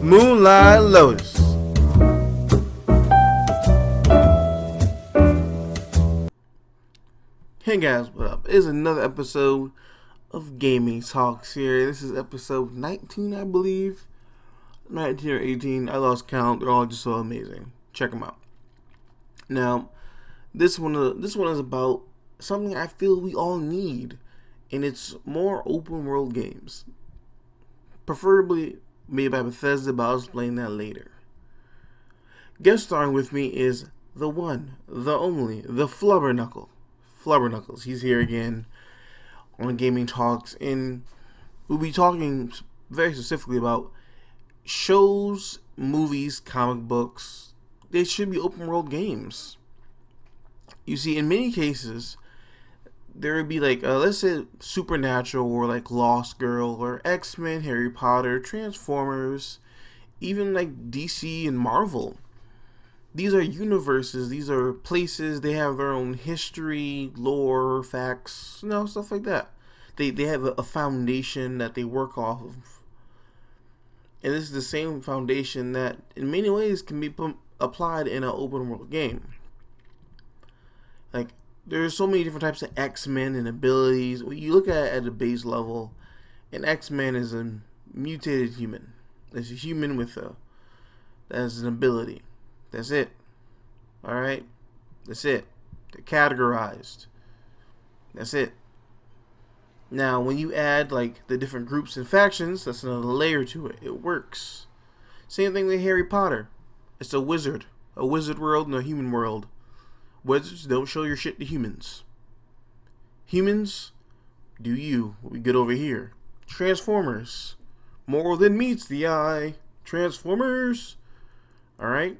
Moonlight Lotus. Hey guys, what up? It's another episode of Gaming Talks here. This is episode 19, I believe. 19 or 18, I lost count. They're all just so amazing. Check them out. Now, this one is about something I feel we all need, and it's more open world games. Preferably made by Bethesda, but I'll explain that later. Guest starring with me is the one, the only, the Flubberknuckles. He's here again on Gaming Talks, and we'll be talking very specifically about shows, movies, comic books. They should be open world games. You see, in many cases, there would be like, let's say Supernatural or like Lost Girl or X-Men, Harry Potter, Transformers, even like DC and Marvel. These are universes, these are places, they have their own history, lore, facts, stuff like that. They have a foundation that they work off of. And this is the same foundation that in many ways can be applied in an open world game. Like, there's so many different types of X-Men and abilities. When you look at the base level, an X-Men is a mutated human. It's a human that has an ability. That's it. Alright? That's it. They're categorized. That's it. Now, when you add like the different groups and factions, that's another layer to it. It works. Same thing with Harry Potter. It's a wizard. A wizard world and a human world. Wizards don't show your shit to humans. Humans, do you. We get over here. Transformers. More than meets the eye. Transformers. Alright?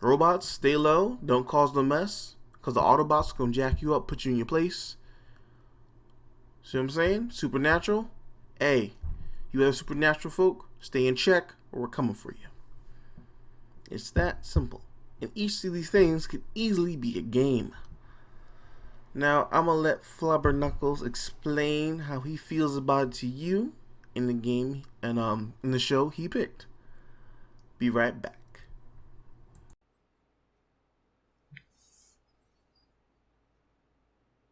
Robots, stay low. Don't cause no mess. Because the Autobots gonna jack you up, put you in your place. See what I'm saying? Supernatural. Hey, you have supernatural folk, stay in check or we're coming for you. It's that simple. And each of these things could easily be a game. Now, I'm going to let Flubberknuckles explain how he feels about it to you in the game and in the show he picked. Be right back.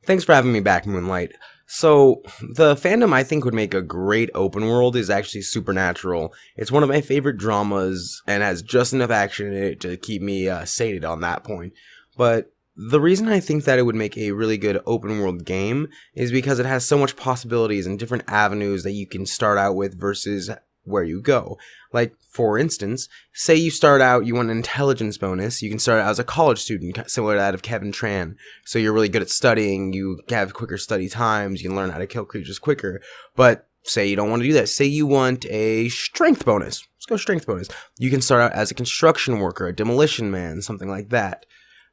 Thanks for having me back, Moonlight. So, the fandom I think would make a great open world is actually Supernatural. It's one of my favorite dramas and has just enough action in it to keep me sated on that point. But the reason I think that it would make a really good open world game is because it has so much possibilities and different avenues that you can start out with versus where you go. Like, for instance, say you start out, you want an intelligence bonus, you can start out as a college student, similar to that of Kevin Tran. So you're really good at studying, you have quicker study times, you can learn how to kill creatures quicker. But say you don't want to do that. Say you want a strength bonus. Let's go strength bonus. You can start out as a construction worker, a demolition man, something like that.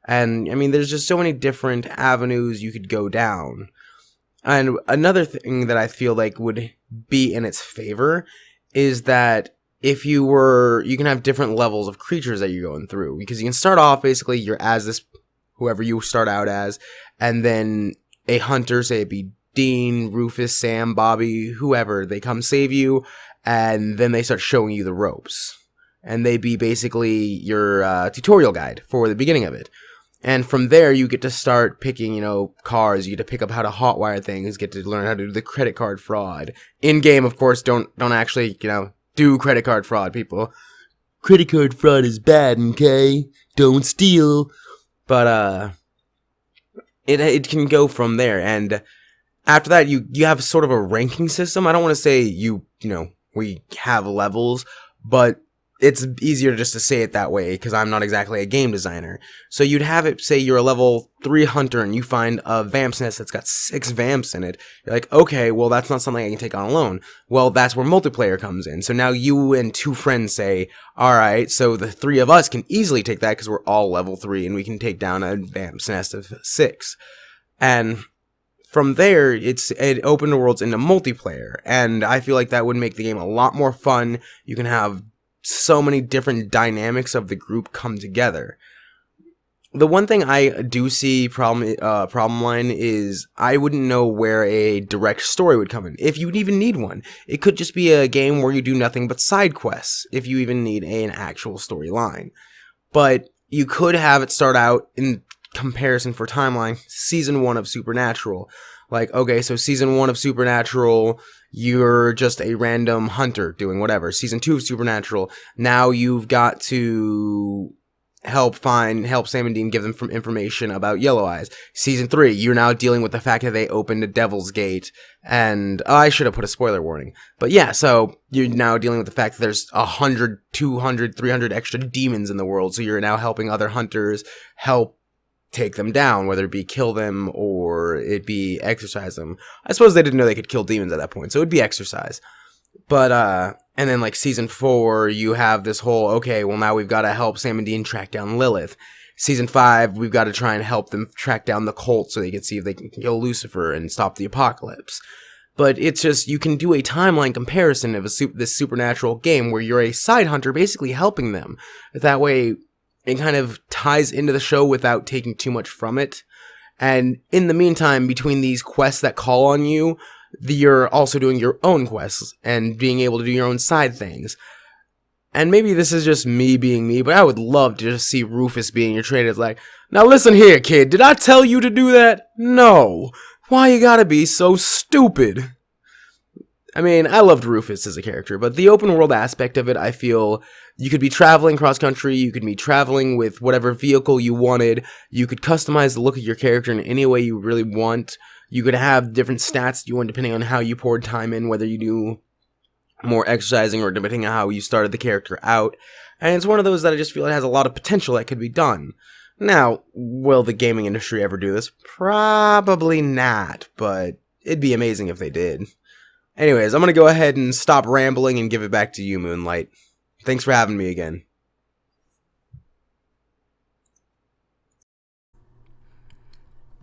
And, I mean, there's just so many different avenues you could go down. And another thing that I feel like would be in its favor is that if you can have different levels of creatures that you're going through. Because you can start off, basically, you're as this, whoever you start out as, and then a hunter, say it be Dean, Rufus, Sam, Bobby, whoever, they come save you, and then they start showing you the ropes. And they be basically your tutorial guide for the beginning of it. And from there, you get to start picking, cars. You get to pick up how to hotwire things. Get to learn how to do the credit card fraud. In game, of course, don't actually, do credit card fraud, people. Credit card fraud is bad, okay? Don't steal. But it can go from there. And after that, you have sort of a ranking system. I don't want to say we have levels, but it's easier just to say it that way because I'm not exactly a game designer. So you'd have it, say you're a level 3 hunter and you find a vamp's nest that's got 6 vamps in it. You're like, okay, well, that's not something I can take on alone. Well, that's where multiplayer comes in. So now you and 2 friends say, alright, so the 3 of us can easily take that because we're all level 3 and we can take down a vamp's nest of 6. And from there, it opened the worlds into multiplayer. And I feel like that would make the game a lot more fun. You can have so many different dynamics of the group come together. The one thing I do see problem line is I wouldn't know where a direct story would come in, if you would even need one. It could just be a game where you do nothing but side quests, if you even need an actual storyline. But you could have it start out, in comparison for timeline, season 1 of Supernatural. Like, okay, so season 1 of Supernatural, you're just a random hunter doing whatever. Season 2 of Supernatural, now you've got to help Sam and Dean, give them information about Yellow Eyes. Season 3, you're now dealing with the fact that they opened a Devil's Gate, and I should have put a spoiler warning. But yeah, so you're now dealing with the fact that there's 100, 200, 300 extra demons in the world, so you're now helping other hunters help take them down, whether it be kill them or it be exorcise them. I suppose they didn't know they could kill demons at that point, so it would be exorcise. But, and then, like, season 4, you have this whole, okay, well, now we've got to help Sam and Dean track down Lilith. Season 5, we've got to try and help them track down the cult so they can see if they can kill Lucifer and stop the apocalypse. But it's just, you can do a timeline comparison of this supernatural game where you're a side hunter basically helping them. That way, it kind of ties into the show without taking too much from it. And in the meantime, between these quests that call on you, you're also doing your own quests and being able to do your own side things. And maybe this is just me being me, but I would love to just see Rufus being your trainer. It's like, now listen here, kid, did I tell you to do that? No. Why you gotta be so stupid? I mean, I loved Rufus as a character, but the open world aspect of it, I feel you could be traveling cross country, you could be traveling with whatever vehicle you wanted, you could customize the look of your character in any way you really want, you could have different stats you want depending on how you poured time in, whether you do more exercising or depending on how you started the character out, and it's one of those that I just feel it has a lot of potential that could be done. Now, will the gaming industry ever do this? Probably not, but it'd be amazing if they did. Anyways, I'm going to go ahead and stop rambling and give it back to you, Moonlight. Thanks for having me again.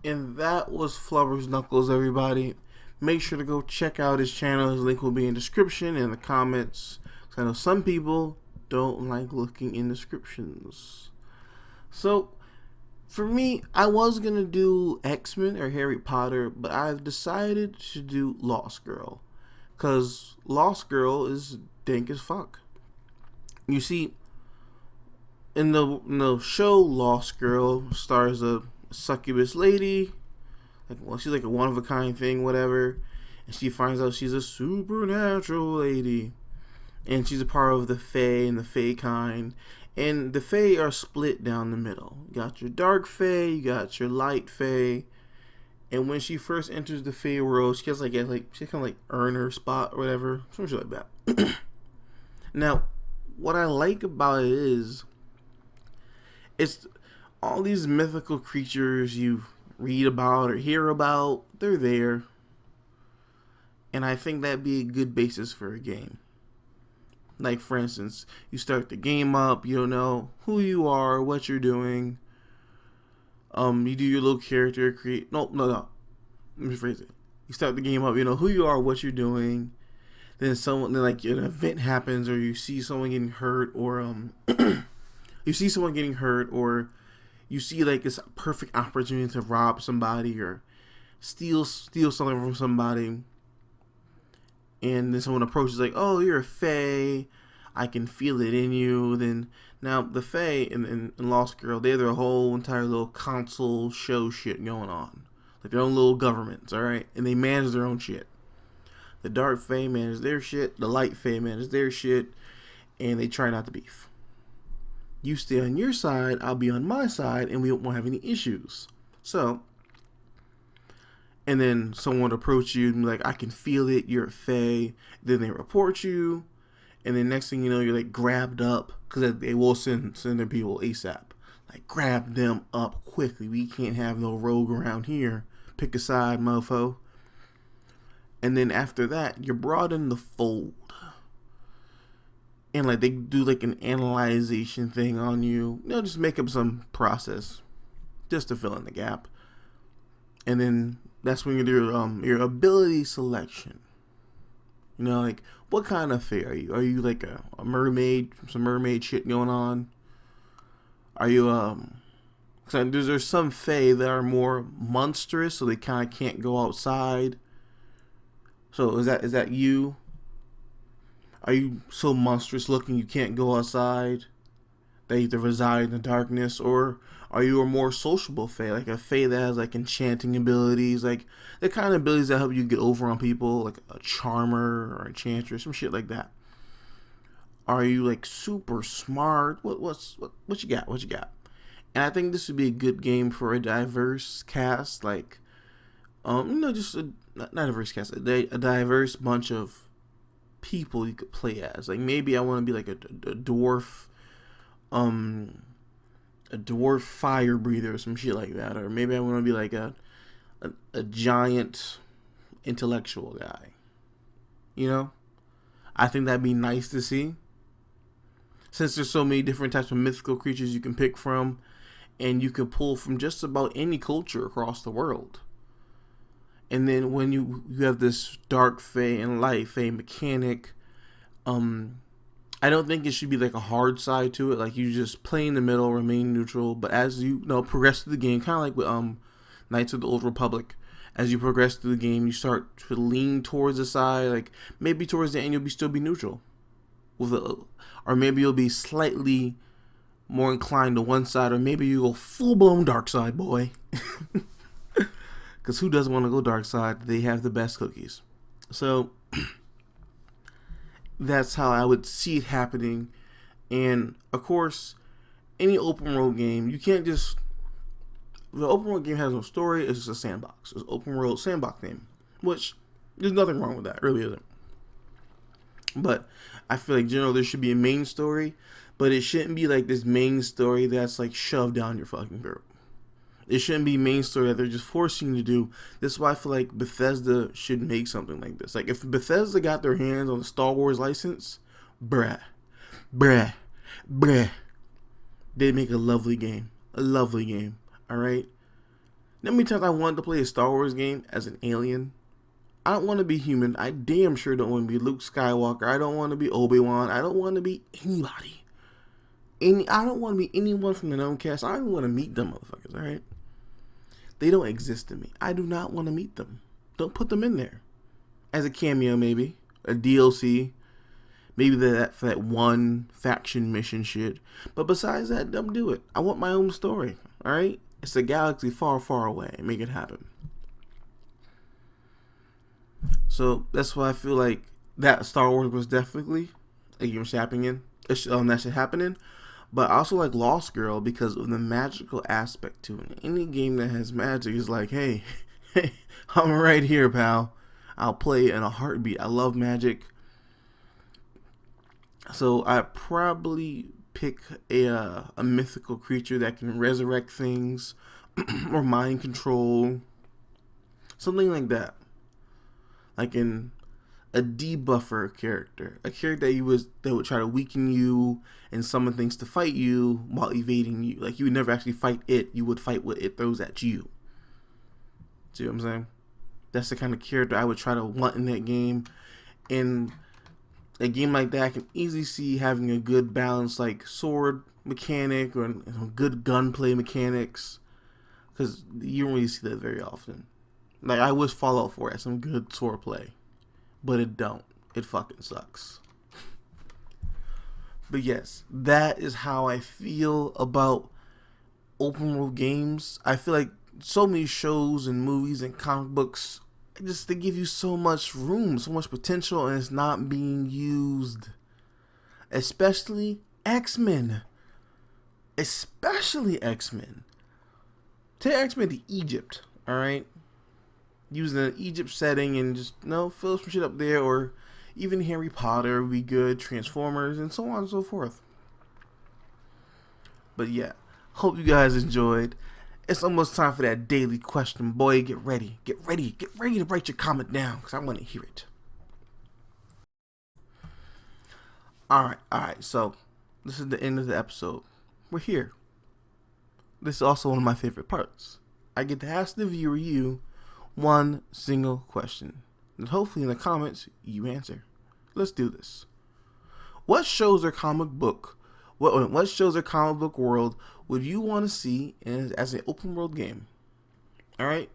And that was Flubber's Knuckles, everybody. Make sure to go check out his channel. His link will be in the description and the comments. I know some people don't like looking in descriptions. So, for me, I was going to do X-Men or Harry Potter, but I've decided to do Lost Girl. Because Lost Girl is dank as fuck. You see, in the show Lost Girl stars a succubus lady. She's like a one-of-a-kind thing, whatever. And she finds out she's a supernatural lady. And she's a part of the Fae and the Fae kind. And the Fae are split down the middle. You got your dark Fae, you got your light Fae. And when she first enters the Fae world, she has she kind of earn her spot or whatever, something like that. Now, what I like about it is, it's all these mythical creatures you read about or hear about. They're there, and I think that'd be a good basis for a game. Like, for instance, you start the game up, you don't know who you are, what you're doing. You do your little character create. No. Let me rephrase it. You start the game up. You know who you are, what you're doing. Then an event happens, or you see someone getting hurt, or you see this perfect opportunity to rob somebody or steal something from somebody. And then someone approaches like, "Oh, you're a Fae. I can feel it in you." Then now the Fae in Lost Girl, they have their whole entire little console show shit going on, like their own little governments, all right, and they manage their own shit. The Dark Fae manage their shit, the Light Fae manage their shit, and they try not to beef. You stay on your side, I'll be on my side, and we won't have any issues. So, and then someone would approach you and be like, "I can feel it, you're a Fae." Then they report you. And then next thing you know, you're grabbed up, because they will send their people ASAP. Grab them up quickly. We can't have no rogue around here. Pick a side, mofo. And then after that, you're brought in the fold. And they do an analyzation thing on you. They'll just make up some process just to fill in the gap. And then that's when you do your ability selection. What kind of Fae are you? Are you a mermaid? Some mermaid shit going on? Are you So there's some fae that are more monstrous, so they kind of can't go outside. So is that you? Are you so monstrous looking you can't go outside? That you have to reside in the darkness, or are you a more sociable fae, like a fae that has like enchanting abilities, like the kind of abilities that help you get over on people, like a charmer or enchantress, some shit like that? Are you like super smart? What you got? What you got? And I think this would be a good game for a diverse cast, like just not a diverse cast, a diverse bunch of people you could play as. Like maybe I want to be like a dwarf, um, a dwarf fire breather or some shit like that, or maybe I want to be like a giant intellectual guy. You know, I think that'd be nice to see. Since there's so many different types of mythical creatures you can pick from, and you can pull from just about any culture across the world. And then when you have this dark fae and light fae mechanic, I don't think it should be like a hard side to it. Like you just play in the middle, remain neutral. But as progress through the game, kind of like with Knights of the Old Republic, as you progress through the game, you start to lean towards the side. Like maybe towards the end, you'll still be neutral, or maybe you'll be slightly more inclined to one side, or maybe you go full blown dark side, boy. Because who doesn't want to go dark side? They have the best cookies. So that's how I would see it happening. And of course, any open world game, you can't just. The open world game has no story. It's just a sandbox. It's an open world sandbox game, which there's nothing wrong with that. Really isn't. But I feel like generally there should be a main story, but it shouldn't be like this main story that's like shoved down your fucking throat. It shouldn't be main story that they're just forcing you to do. This is why I feel like Bethesda should make something like this. Like if Bethesda got their hands on the Star Wars license, bruh, they'd make a lovely game. A lovely game. Alright? How many times I wanted to play a Star Wars game as an alien? I don't want to be human. I damn sure don't want to be Luke Skywalker. I don't want to be Obi-Wan. I don't want to be anybody. I don't want to be anyone from the known cast. I don't want to meet them motherfuckers, alright? They don't exist to me. I do not want to meet them. Don't put them in there. As a cameo, maybe. A DLC. Maybe for that one faction mission shit. But besides that, don't do it. I want my own story, alright? It's a galaxy far, far away. Make it happen. So that's why I feel like that Star Wars was definitely a game happening. That shit happening. But I also like Lost Girl because of the magical aspect to it. Any game that has magic is like, hey, I'm right here, pal. I'll play in a heartbeat. I love magic. So I probably pick a mythical creature that can resurrect things or mind control. Something like that. Like in a debuffer character, a character that would try to weaken you and summon things to fight you while evading you. Like you would never actually fight it; you would fight what it throws at you. See what I'm saying? That's the kind of character I would try to want in that game. In a game like that, I can easily see having a good balance, like sword mechanic or good gunplay mechanics, because you don't really see that very often. Like I wish Fallout 4 had some good sword play. But it don't. It fucking sucks. But yes, that is how I feel about open world games. I feel like so many shows and movies and comic books, they give you so much room, so much potential, and it's not being used. Especially X-Men. Take X-Men to Egypt, alright? Using an Egypt setting and just fill some shit up there, or even Harry Potter would be good, Transformers, and so on and so forth. But yeah, hope you guys enjoyed. It's almost time for that daily question, boy. Get ready to write your comment down because I want to hear it. All right. So this is the end of the episode. We're here. This is also one of my favorite parts. I get to ask the viewer, you, one single question, and hopefully in the comments you answer. Let's do this. What shows or comic book What shows or comic book world would you want to see as an open world game? All right.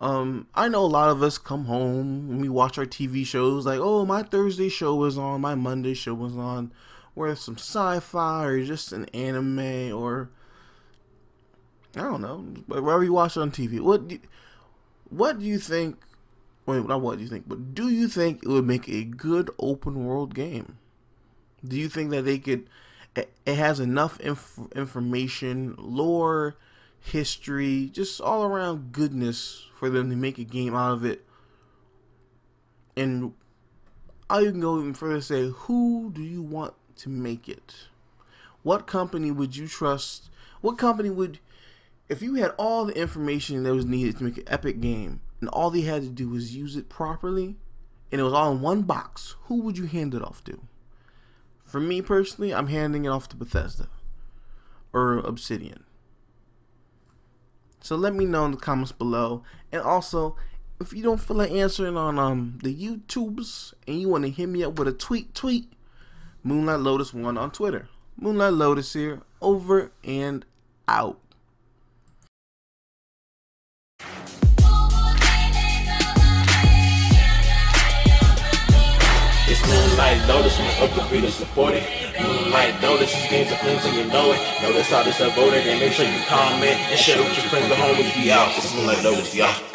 I know a lot of us come home and we watch our TV shows like, oh, my Thursday show was on, my Monday show was on, where it's some sci-fi or just an anime or I don't know, wherever you watch it on TV. What do you think? Wait, not what do you think, but do you think it would make a good open world game? Do you think that they could? It has enough information, lore, history, just all around goodness for them to make a game out of it. And I can go even further and say, who do you want to make it? What company would you trust? What company would, if you had all the information that was needed to make an epic game, and all they had to do was use it properly, and it was all in one box, who would you hand it off to? For me personally, I'm handing it off to Bethesda or Obsidian. So let me know in the comments below. And also, if you don't feel like answering on the YouTubes and you want to hit me up with a tweet, Moonlight Lotus 1 on Twitter. Moonlight Lotus here, over and out. It's Moonlight Lotus, when up the beat to support it. Moonlight Lotus, is games of friends and you know it. Notice how this upvoted and make sure you comment and share with your friends and homies. We out. It's Moonlight Lotus, y'all.